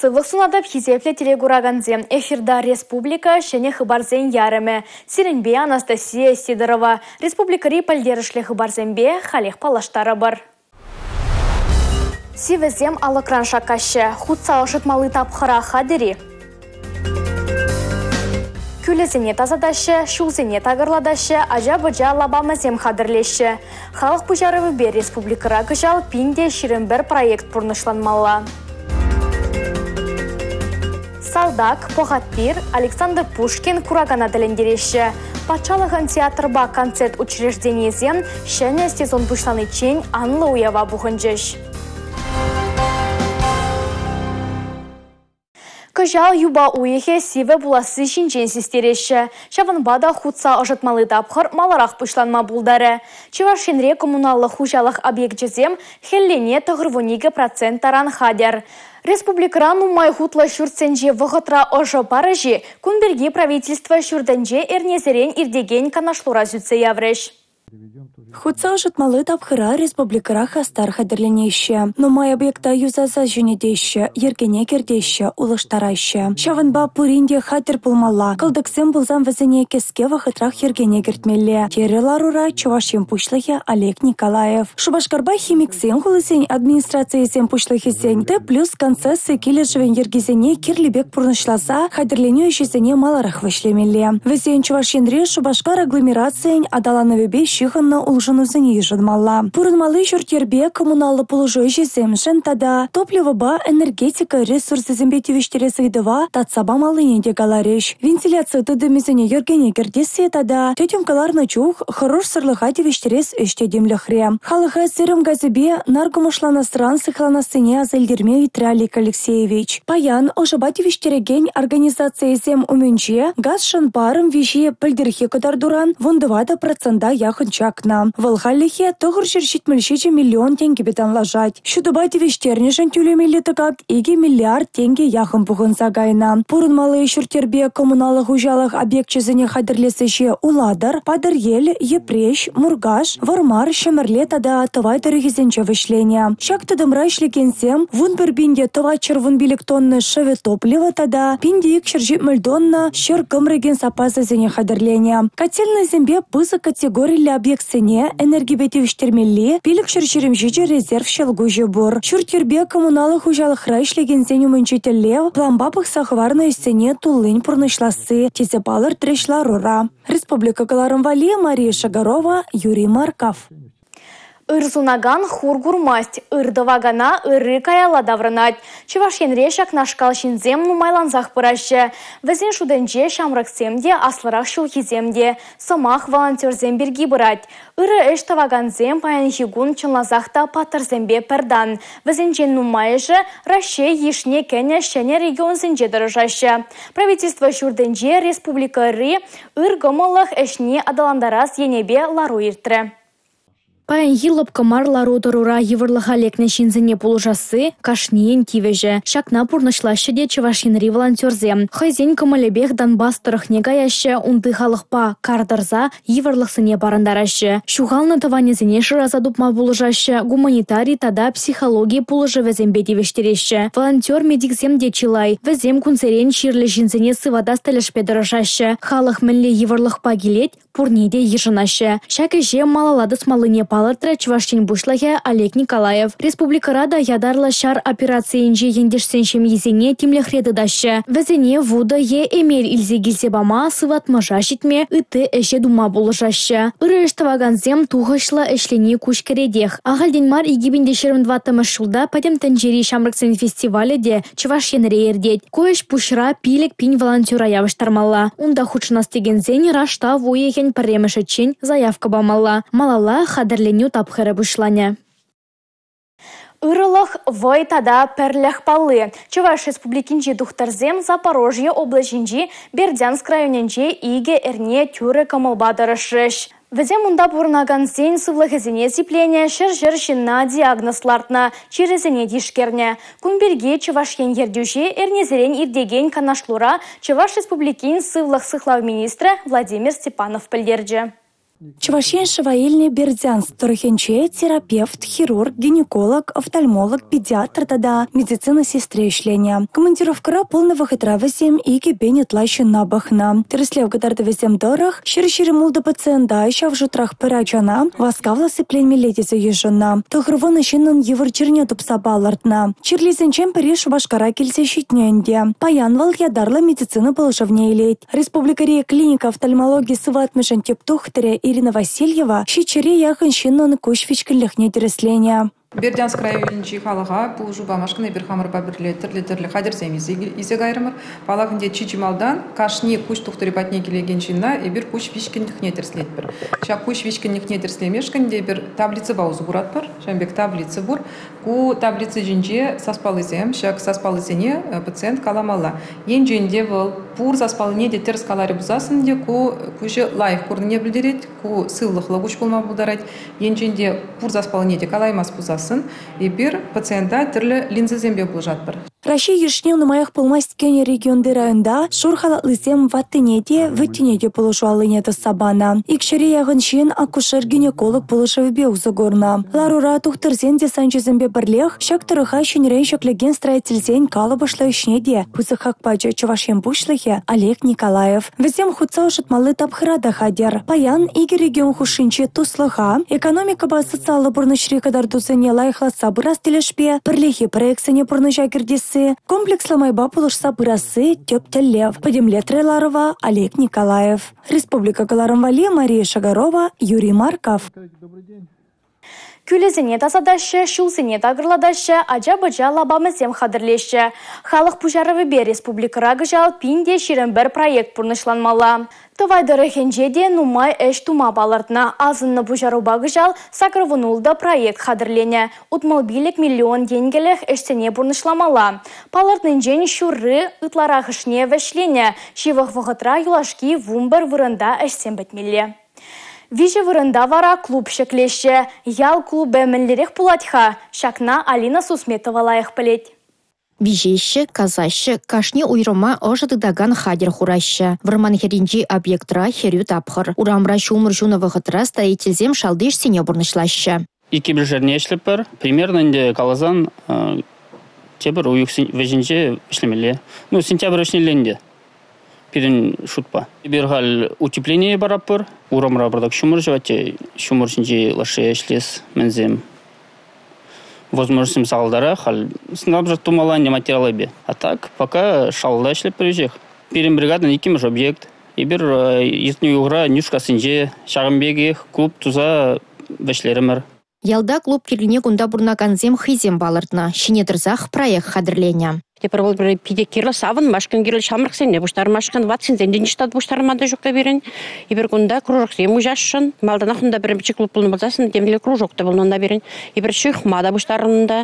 Сывлық сунадап хизепле телегураганзе. Эфирда республика шене хыбарзен ярыме. Сиренбе Анастасия Сидорова. Республикари пальдерышле хыбарзенбе халех палаштары бар. Сивезем алыкран шакашы. Хутса ошытмалы тапхыра хадери. Күлезене тазадашы, шулзене тагырладашы, ажа-бұжа лабамазем хадырлеші. Халық бұжарывы бер республикара күжал пинде ширенбер проект пұрнышланмалла. Салдак, Погатпир, Александр Пушкин курагана тілендереші. Патшалығын театрба концерт учреждениезем шәне сезон бұшланы чен анлы уява бұғынжыш. Кыжал юба уехе сиве буласы шинчен систереші. Шаванбада хутса ожытмалы тапхыр маларақ пышланма булдары. Чевашинре коммуналлы хужалық объект-жезем хеллене тұғырвониге проценттаран хадер. Республикаран умай хутлы шүртсенже вғытра ожы парыжи, күнберге правительство шүрденже эрнезерен ирдеген канашлура зүтсе явреш. Хутса ожытмалы тапхыра республикара хастар хадерленейші. Нумай объекта юзаса жөнедейші, ергене кердейші, улыштарайші. Шаванба пуринде хатер пулмала. Кылдыксем булзам вазене кеске вахытрах ергене кертмелле. Тері ларура Чувашем пушлахе Олег Николаев. Шубашкарба химиксен хулысен администрациясен пушлахесен. Т плюс концессы келешевен ергезене кирлибек пурнышласа хадерленеющесене маларах вышлемелле. Везен Чувашенре Шубашкар агломерациян адалановебе шиханна улжынузыне ежынмалла. Пурынмалы жүртербе коммуналлы пулужой жеземшін тада топливоба энергетика ресурсы зембетевіштері сыйдыва татсаба малыне де галареш. Вентиляция тыдымезіне ергене кердесі тада тетемкаларны чух хорош сырлыға девіштерес өштедемліхре. Халыға сырым газыбе наргумышланасыран сыхланасыне азелдерме Витралик Алексеевич. Паян ожаба девіштереген организациясем умөнче газ шынпарым виши пілдерхе кадар вундывада процента яхынчакна. Валхаллихе тұғыр жершетмілшече миллион тенге бетан лажать. Шудыбай девештернешін тюлемелі тыгак 2 миллиард тенге яхын бұғын загайна. Пурынмалы шүртербе коммуналы хужалық объектчезіне хадырлесеше Уладар, Падыр ел, Епреш, Мургаш, Вармар, Шемерле тада тывай дырыгезенче вышления. Шак тыдымра ишлегенсем, вун бір бинде тывай червун билік тонны шеве топлива тада, пинде ик шыржит мөлдонна, шыр кымреген сапазазене хадырления. Котельный зембе пызы категорияли объектсене энергибетевіштермелли, билік шыршырымжиже резерв шелгужи бур. Шүртербе коммуналы хужалық райшлегенсен умынчетелле, пламбапық сахварны сене тулын пурнышласы, тезепалыр трешларура. Республика Каларымвали, Мария Шагарова, Юрий Марков. Ырзунаган хургурмасть, ырдывагана ыры каяла даврынать. Чувашенре шакнашкал шинзем нумайланзах пыраща. Везен шуденже шамраксемде аслырах шулхиземде. Сомах волонтерзем берги бырать. Ыры эштаваганзем паянхигун чынлазахта патырзембе пердан. Везенжен нумайжы раще ешне кене шене регионзенже дырыжаща. Правительство шурденже республика ыры ыргомылых эшне адаландарас енебе лару иртре. Паян йылып кымар лару-дарура евырлыға лекне шинзіне пулужасы, кашниен кивеже. Шакна пурнышлашы де Чувашинри волонтерзе. Хайзен кымалебех Донбасс тұрықне гаяшы, унды халықпа кардырза евырлықсыне барандарашы. Шуғалны тыванезіне шыраза дупма пулужашы, гуманитарий тада психология пулужы везем бедевештереші. Волонтер медикзем де чилай, везем кунцерен ширлі жинзіне сывада стелешпе дырыжашы. Халық мінлі евырлықпа келет, пурнеде ежынашы. Шакеже малалады смалыне палыртра Чувашин бушлахе Олег Николаев. Республикарада ядарлы шар операциянже ендешсеншем езене тимлехреды дашы. Везене вуда е эмер илзе гилсебама сыватмажа житме ыты эше дума болышашы. Ыры эштаваганзем туғышлы эшлене кушкередех. Ағалденмар игибінде 22 шулда падем тенжери шамрыксен фестивале де Чувашин рейердет. Коеш пушра пилек пинь волонтера явыштармалла. Унда худшынас тегензен рашта воехен паремешечен заявка бамалла. Малала хадерленю тапхыры бушланя. Ырылых вой тада перлях палы. Чуваш республикинчи тухтарзем Запорожье облачинчи Бердянск районенчи иге эрне тюры камылбадырышыш. Везем унда бурнаган сень сывлыхезене сипление шыр-жыршинна диагнозлартна чирезене дишкерне. Кунберге Чувашен ердюши эрнезерен ирдеген канашлура Чуваш республикин сывлых сыхлав министра Владимир Степанов пілдерджі. Чувашен Шаваильне Бердянск Торохенче терапевт, хирург, гинеколог, офтальмолог, педиатр тада медицина сестрешления. Командировкара полного хитра везем и кипенет лащен набахна. Тереслев гадарда везем дорог, шире мулда пациента, еще в жутрах пырачана, воскавла сыплень милети заезжена. Тохрво начинан евр черня тупсабалартна. Чирлизенчен Париж башкара кельсе щитненде. Паянвал ядарла медицина положевнее леть. Республикария клиника офтальмологии сыват мешен тептухтере Ирина Васильева щичере яхын щиннон кушвичкеллехне тересления. Бердянск районынчи халыға бұл жұба машқыны бір хамырба бірлі түрлі қадырсем изег айрымыр. Палағынде чичималдан кашни куш тұқтыры батне келеген жинна бір куш вишкіндікне терслет бір. Ша куш вишкіндікне терслемешкінде бір таблицы баузы бұрат бір. Шамбек таблицы бұр. Ку таблицы жинже саспалызем, шак саспалызене пациент каламала. Ен жинде бұл пур саспалыне де терс калары бұзасынде ку кушы лайық көріне білдерет, ку сыллық лағуш болма бұлдарайт. Ен жинде пур саспалыне де калаймас бұзасын. И бир пациентта түрлі линзазембе бұл жатпыр. Россия ешне унымаях полмастикене регионды районда шурхалатлысем ваттынеде, ваттынеде полушуалынеті сабана. Икшері яғын шен акушер-гинеколог полушевбе узыгорна. Ларура тухтырзен де санчызембе бірлех, шактырыға шенерен шеклеген строительзен калы башлайшнеде. Пузыхак пача Чувашен бушлыхе Олег Николаев. Везем худца ушытмалы тапхырада хадер. Паян иги регион хушинче туслыха. Экономика ба социалы бұрнышри кадар дузыне лайхласа бұрас телешпе. Бірлехи проекцияне бұрныша кірдесі. Комплекс ламайба пулышса бұрасы тёптеллев. Подемлетреларова Олег Николаев. Республика Галарамвали Мария Шагарова, Юрий Марков. Күлезіне тасадашы, шулсіне тағырладашы, ажа-быжа лабамызем қадырлеші. Халық пұжарывы бер республикара гыжал пинде ширен бір проект бұрнышланмала. Тывайдыры хенжеде нумай эш тума балыртна. Азынны пұжаруба гыжал сакрывынулда проект қадырлене. Утмал билік миллион денгелех эшсене бұрнышламала. Палыртнын жен шуры ытлара хышне вәшлене. Шивық вғытра юлашки вумбір вырында эшсен бітмелі. Вижі вырында вара клуб шеклеші. Ял клубы мінлерек пулатха. Шакна Алина Сусметова лайық білет. Вижеші, казашы, кашне уйрыма ожадыдаган хадер хураща. Вырман херинжи объектра херю тапхыр. Урамра шумыр жуны вғытра строительзем шалдыш сене бұрнышлаща. Икі бір жерне ешліпір. Примерно инде калазан тебір уйық вежінже ішлемелі. Сентябрь ішнеленде. Пирин шутпа. Бергал утепление барапыр. Урамра бардак шумыр жевате. Шумыр шинжи лаше шлес мензем. Возможностям салдара хал снабжа тумаланне материалы бе. А так пока шалда шлеп приезжих. Пирин бригадан икимж объект. И бир ертне угра нюшка синже шагымбеги клуб туза вешлеремер. Ялда клуб кирлине кунда бурнаганзем хизем балыртна. Шинедрзах проект хадырленя. Тепер ол бір пиде кирлі савын, машкан кирлі шамрықсен, бұштар машкан ватсен, зенден штат бұштар манда жоқта берен. Ибір күнда кружоксен мұжашшын, малдан ақында бір бічі клуб бұлын бұлзасын, демлі кружокта бұлында берен. Ибір шүйх мада бұштарында,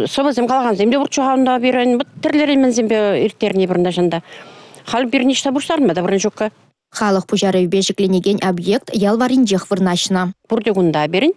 собазем қалған земле бұрчуғанда берен, бұт тірлерен мен зембе ирттеріне бірінде жында. Хал бірін ішта бұштарын мада бірін жоққа. Халық пұжары бежікленеген объект ялваринжех вырнашына. Бұрды күнда берін,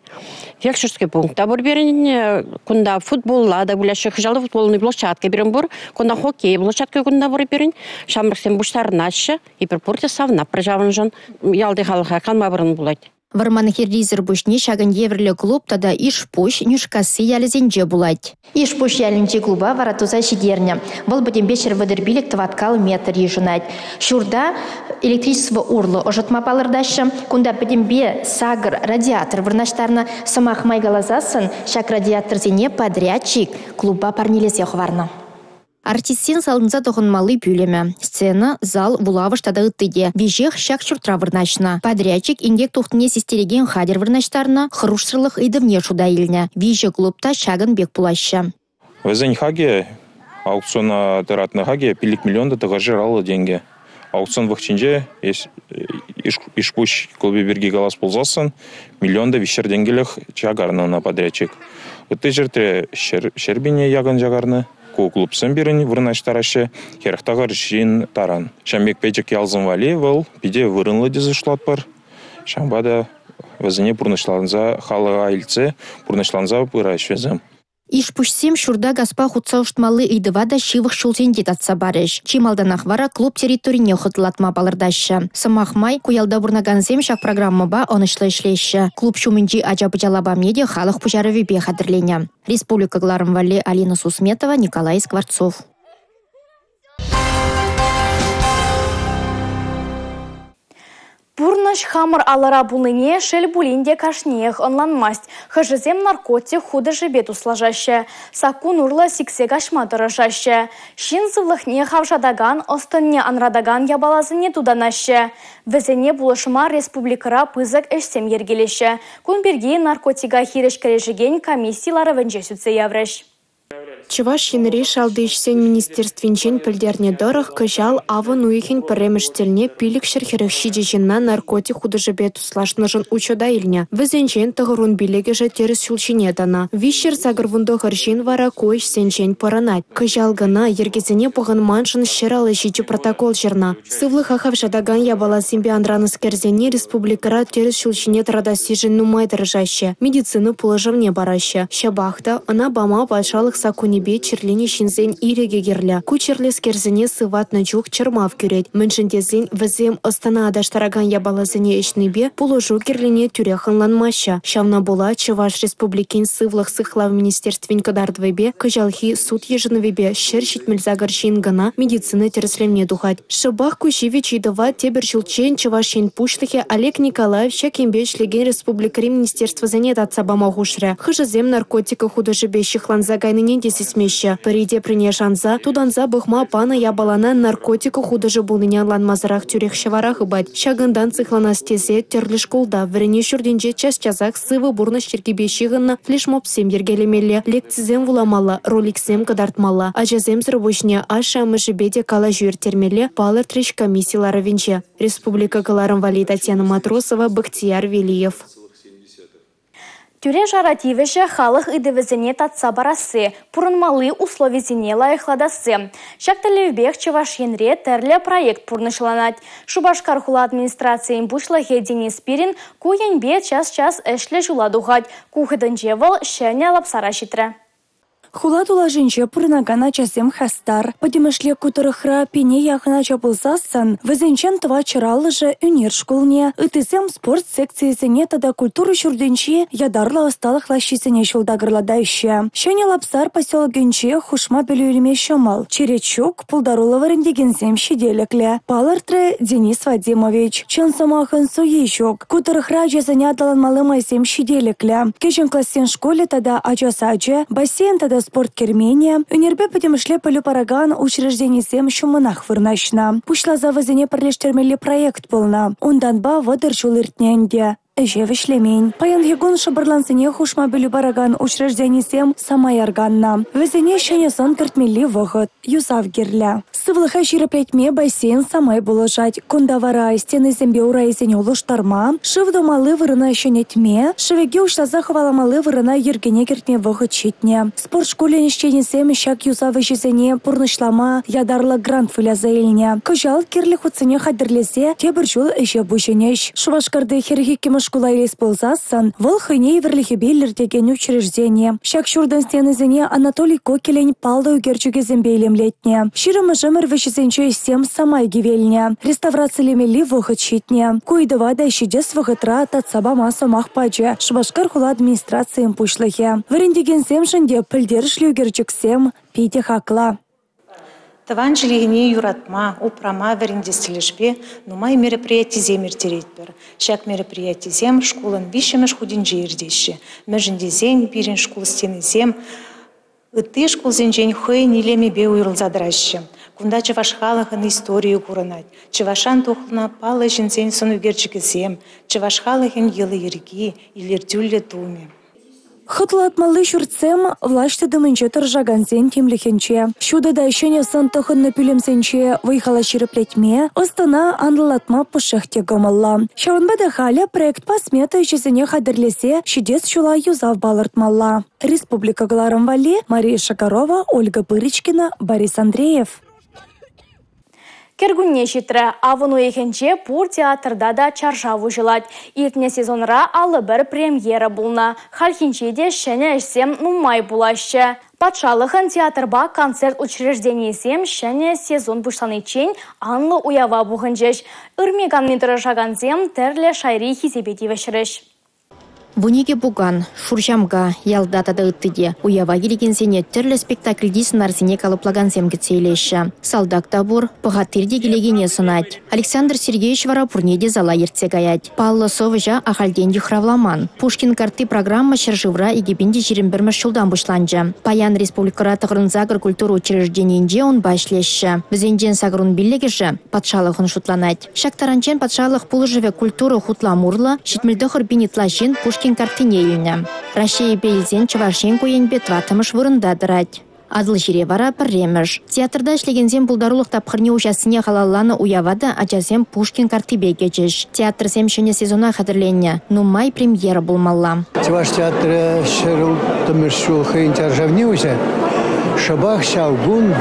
фельдшерский пунктта бұр берін, күнда футболла да бұляшы, хыжалы футболны площадка берін бұр, күнда хоккей площадка күнда бұр берін, шамрықсен бұштарын ашы, епір пұрте савна прожавын жон, ялды халыға қанма бұрын бұлайды. Варман херризер бушни шаган еврлі клуб тада ишпуш нюшкасы ялізенже булать. Ишпуш ялінче клуба варатуза шидерня. Бұл будем бешер выдербилек тваткал метр ежунать. Шурда электричество урлы ожытма палырдашы. Кунда будем бе сагр радиатор вырнаштарна самах майгалазасын. Шак радиатор зене подрядчик клуба парнелесе хварна. Артистен салынса тоғынмалы бюлеме. Сцена, зал, булавыш тада ыттыде. Вежех шак шуртра вырнашына. Подрядчик ингек тухтыне сестереген хадер вырнаштарына хрушсырлық идывне шуда илне. Веже клубта шагын бек пулаща. Везень хаге, аукциона тыратны хаге, пилик миллионда тыгажыр алы деньги. Аукцион вахчинже, ишпуш клубе берги галас пулзасын, миллионда вишер денгелех чагарны на подрядчик. Ыты жерте шербине яган жагарны. Клубсын берін вырнаштарашы, херақтағар жин таран. Шамбек печек ялзын вали, вал, пиде вырынлы дезі шлат бар. Шамбада вазыне пұрнышланза халыға айлцы, пұрнышланза пыра швезім. Иш пушсем шурда гаспа хутса уштмалы идывада шивых шултенде татса барыш. Чималданах вара клуб территорине хытлатма балырдаща. Самахмай куялда бурнаганзем шак программаба онышлы ишлейші. Клуб шуминджи ажабыжалаба медиа халық пужаровебе хадырленя. Республика Гларамвали Алина Сусметова, Николай Скворцов. Пурныш хамыр алара булыне шел булинде кашнех онланмасть. Хажызем наркотик худы жебет услажаще. Сакун урла сиксе кашма дырышаще. Шин зывлыхне хавшадаган, остынне анрадаган ябалазыне туданаще. Везене булышма республикара пызык эшсем ергелеше. Кунберги наркотига хирешкережеген комиссиялары венже сүтсе явреш. Чуваш енри шалдышсен министерствинчен пілдерне дорых кыжал авын уйхен піреміштелне пилік шерхерекші дежінна наркотик худыжыбе туслашныжын учода илня. Візенчен тұғырун билегеже теріс шулчине дана. Вишер загырвунды ғыршин вара койш сенчен поранать. Кыжал гына ергезене бұғын маншын шералы жиджи протокол жерна. Сывлы хахав жадаган ябала симбе андраныс керзене республикара теріс шулчине традасижен нумай дыржаще. Медицины пулыжывне бараще. Шабахта ана бама большалых сакуни бе черлине шинзен иреге герля. Кучерлес керзене сыватна чух чермав кюреть. Мэншентезен візем остана адаштараган ябалазене ешнебе пулужу керлине тюряханланмаща. Шавна була Чуваш республикин сывлых сыхлав министерствен кадардвебе кыжалхи суд еженовебе шерщить мельзагарщин гана медицины тереслемне духать. Шабах кущевич идова тебер шулчен Чувашин пуштахе Олег Николаев шакембеч леген республикари министерства занят от сабама гушря. Хыжезем наркотика художебе щихлан загайныне смеща. Париде прине шанза, туданза бахма пана ябалана наркотику художи булынян ланмазарах тюрех шаварах бать. Шагындан цихланастезе терлі школда. Врене шурденже час-часах сывы бурны шеркебе шиғынна флешмопсем ергелемелі. Лекцизем вуламала, роликсем кадартмала. Ажазем зрыбушне аша мыжыбеде кала жюртермелі палыр треш комиссиялары венче. Республика Гларамвали Татьяна Матросова, Бахтияр Велиев. Тюре жаративеше халық идывізіне татса барасы, пұрынмалы условизіне лайықладасы. Шакталевбек Чуваш енре тәрлі проект пұрнышыланат. Шубашкар хула администрациян бұшлығы Денис Пирин куенбе час-час әшлі жуладуғад. Кухыдын жевыл шәне лапсара шитрі. Хулат улажынче пурнагана часем хастар. Подимышле кутырыхра пене яхына чапылсасан, візенчен тва чыралыжы үнер школне. Ытызем спорт секциясыне тада культуру шурденче ядарлы осталық лащисыне шулдагырладайшы. Шәне лапсар поселогенче хушма белюлеме шамал. Черечук пулдарулы рендегензем шеделекле. Палыртры Денис Вадимович. Чын самахын суешук. Кутырыхра жазыне адаланмалы майсем шеделекле. Кешен классен школе тада ачасачы, бассейн тада спорт кермения, үнербе пытемышле пылю параган учрежденисем шумынах вырнашна. Пушла за вазене парлештермели проект полна. Унданба водыр шулыртненде. Эже вишлемень. Паян егон шабырлансыне хушма белю бараган учрежденисем самаярганна. Везене шенесон кертмели вогыт. Юзав герля. Сывлыха жиреплетме бассейн самай булыжать. Кундавара стены зембе урайзене улыштарма. Шывдомалы вырына шенетме. Шевеге ушлаза хваламалы вырына ергене кертме вогыт читне. Спортшколе нещенесем щак юзав ежезене пурнышлама ядарлы грант фылязаильне. Кыжал керлі хуцыне хадырлесе тебір жол эже бушенеш. Шувашкарды херхикемыш школа ползасан, вол хыне верлихебеллер деген учреждение. Щак шурдан стенызене Анатолий Кокелень палды угерчуге зембейлемлетне. Ширымы жымыр вешезенче сем самай гивельне. Реставрациялемели вогыт читне. Куйдыва да щидес вогытра татсаба маса махпаче. Шубашкар хула администрациям пушлыхе. Варендеген сем шынде пілдершлі угерчуксем пейте хакла. Таван жилигине юратма, упрама верендестилешпе, нумай мероприятий земертеретпер. Шак мероприятий зем школын вишемеш худинже ирдеші. Межіндезен бирен школ стены зем, ыты школ зенжен хой нилеме бе уйрылзадыращы. Кунда Чуваш халахын историю куранать. Чувашан тухлна палы жінзен сонугерчігі зем, Чуваш халахын елы ерги, илертюлле туме. Хытлатмалы шурцем влашты дымынче тұржаганзен темлихенче. Шуда да шене сын тұхынны пүлемсенче вайхала ширеплетме, остана анлатма пушахте гамалла. Шаванбада халя проект посмета жезене хадырлесе, шидес шула юзав балыртмалла. Республика Гларамвали, Мария Шакарова, Ольга Пырычкина, Борис Андреев. Кергунне шитрі, авыну ехенче пур театрда да чаршаву жылать. Иртне сезонра алы бір премьера булна. Халхинче де шәне әшсем нумай булашы. Патшалықын театрба концерт учреждениесем шәне сезон бұшланы чен анлы уява бұғынжеш. Үрмеган метрі жағанзем тәрлі шайри хизебеті вешіріш. Вуниге буган, шуржамга, ялдатада ыттыде. Уява келегенсене түрлі спектакльди сынарсене калыплаган земгіцейлеші. Салдак табур, пығаттырде келегене сынать. Александр Сергеевич варапурнеде зала ерце гаять. Паллы совыжа ахальденде хравламан. Пушкин карты программа шыржывра егебенде 21 шулдан бұшланжы. Паян республикара тығырын загыр культура учреждениенде он башлеші. Бізенден сагырун биллегежі патшалығын шутланать. Шактаранчен патшалық пулыжыве культура хутламурлы, шитмілді хырбинитлажин Пушкин картине юня. Россия бейлзен Чувашен куенбе тватымыш вырында дырать. Адыл жире вара пірреміш. Театрда ішлегензен бұлдарулық тапқырне ужасыне халалланы уявада ачасем Пушкин картибе кечеш. Театр семшіне сезона қадырленне. Нумай премьера болмалла. Чуваш театры шырыл тымышу хейн чаржавне уже. Шабах шаугун,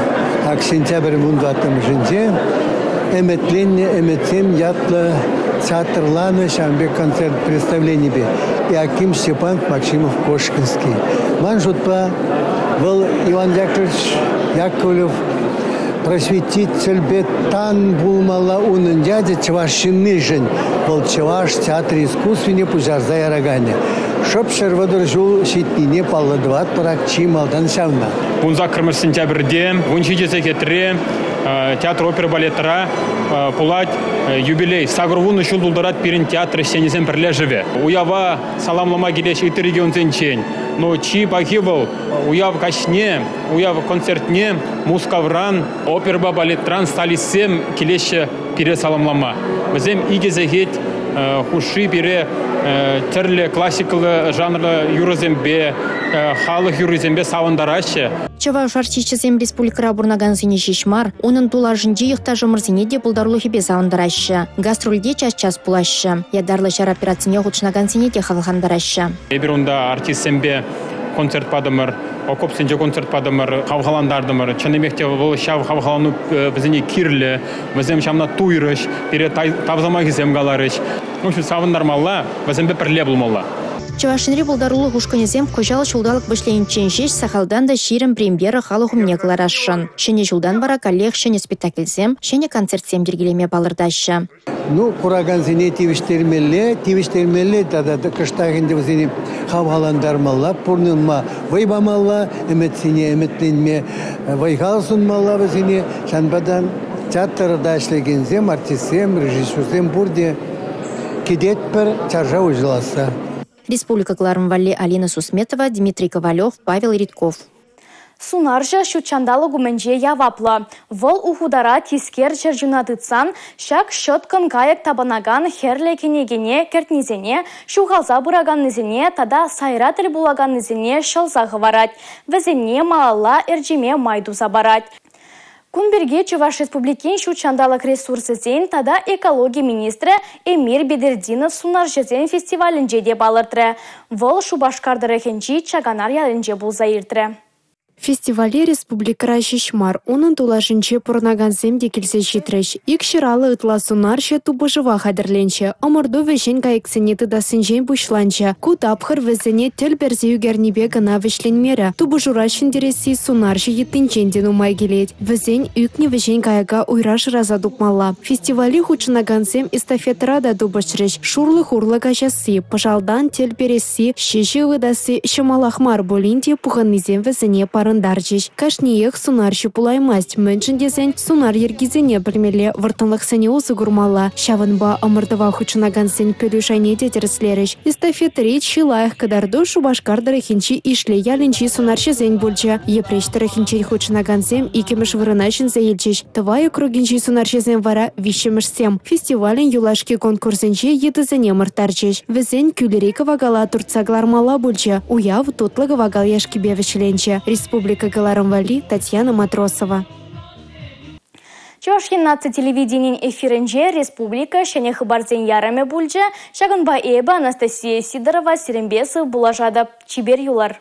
ак сентябрь мундатым жинде. Эметленне эметсем ятлы театрланы шамбе концерт представлений бе. И Аким Степан Максимов Кошкинский. Манжутпа был Иван Яковлев просветитель бетан булмала унын дядя чувашины жен. Был чуваш театр искусственне пужарзай рагане. Шоп шервадыр жул шитнине паллы дват парак чималдан шавна. Бунзак кырмыр сентябрьде, вунчиджесе кетре, театр опера балетра пулать юбилей. Сагрвуны шулдулдарат пирин театр сенесен пірле живе. Уява саламлама келеш иты регионтен чен. Но чи пахивал, уяв кашне, уяв концертне, мускавран, опера балетран сталисем келеше пире саламлама. Бізем игезегет хуши пире тірлі классикалы жанрлы юрызембе, халық юрызембе савандарашы. Чава шарчичесем республикара бурнаган сене шишмар, onun тулажынде йықта жымырзене де бұлдарлығы бе савандарашы. Гастрольде час-час пулашы. Ядарлы шар операцияне худшнаган сене де халықандарашы. Ебір онда артистсембе концерт падымыр, окопсенже концерт падымыр, хавхаландардымыр. Чынемекте бұл шав хавхалану бізіне кирлі, бізем шамна туйрыш, пере тавзама кезем галарыш. Мүші савындармалла, бізембе пірле бұлмалла. Чувашинри булдарулы хушканезем кожал шулдалық башлейінчен шеш сахалдан да ширим премьера халықымне қыларашын. Шене жылдан бара коллег, шене спектакльсем, шене концертсем дергелеме балырдашы. Ну, кураган зене тивиштермелле, тада кыштағынды зене хавхаландармалла, пурнынма вайбамалла, эметленме вайхалсынмалла зене, шанбадан театрда ішлегензем, артистсем, режиссерсем бурде кедет бір чаржа ұжыласа. Республика Клармвалли Алина Сусметова, Дмитрий Ковалев, Павел Ритков. Сунаржа шучандалы гуменже явапла. Вол ухудара тискер жыржунатыцан, шак шоткан каяк табанаган херле кенегене кертнизене, шухалза бураган низене, тада сайратыр булаган низене шалза хварать. Везене малала эрджиме майду забарать. Кунберге Чуваш Республикин шучандалық ресурсы тада экология министрі Эмир Бедердинов Сунаржезен фестивалінде де балыртыры. Вол шубашкардыры хенчи чаганар ялынже бұлза иртірі. Фестивале республикара шишмар, onun тулашынче пурнаган земде келсе житреш. Ик шыралы ытла сунарче тубыжыва хадырленче. Омырду вешен кайыксене тыдасынчен бушланче. Кутапхыр везене тел берзе югернебе гына вешленмері. Тубыжура шындереси сунарче еттінченден умай келет. Везен үкне вешен кайыка уйраш раза дукмалла. Фестивали хучынаган зем эстафетара да тубышреш. Шурлы-хурлы качасы, пажалдан тел береси, шеші выдасы шымалахмар болинде пуханнизем везене парындарчиш. Кашниех сунарчы пулаймасть. Мэншіндесен сунар ергизене білмелі вартынлық сәне осы гурмалла. Шавынба амырдыва хучынаган сен пөлюшайне детерслеріш. Эстафетарит шилайық кадарду шубашкардыры хинчи ишле ялінчи сунарчы зен бульча. Епрештірі хинчи хучынаган сем икеміш вырынашын зәйілчиш. Тывай округинчи сунарчы зен вара вишеміш сем. Фестивалін юлашки конкурсенче едізене мыртарчиш. Везен күлерек вагала турцаглармала бульча. Уяв тутлығы вагал яшки бевішленче. Республика Галарамвали, Татьяна Матросова. Чувашин наци телевидениен эфирінже республика шәне хыбарзен яраме бульже, шагынба эба Анастасия Сидорова Серембесов булажада чибер юлар.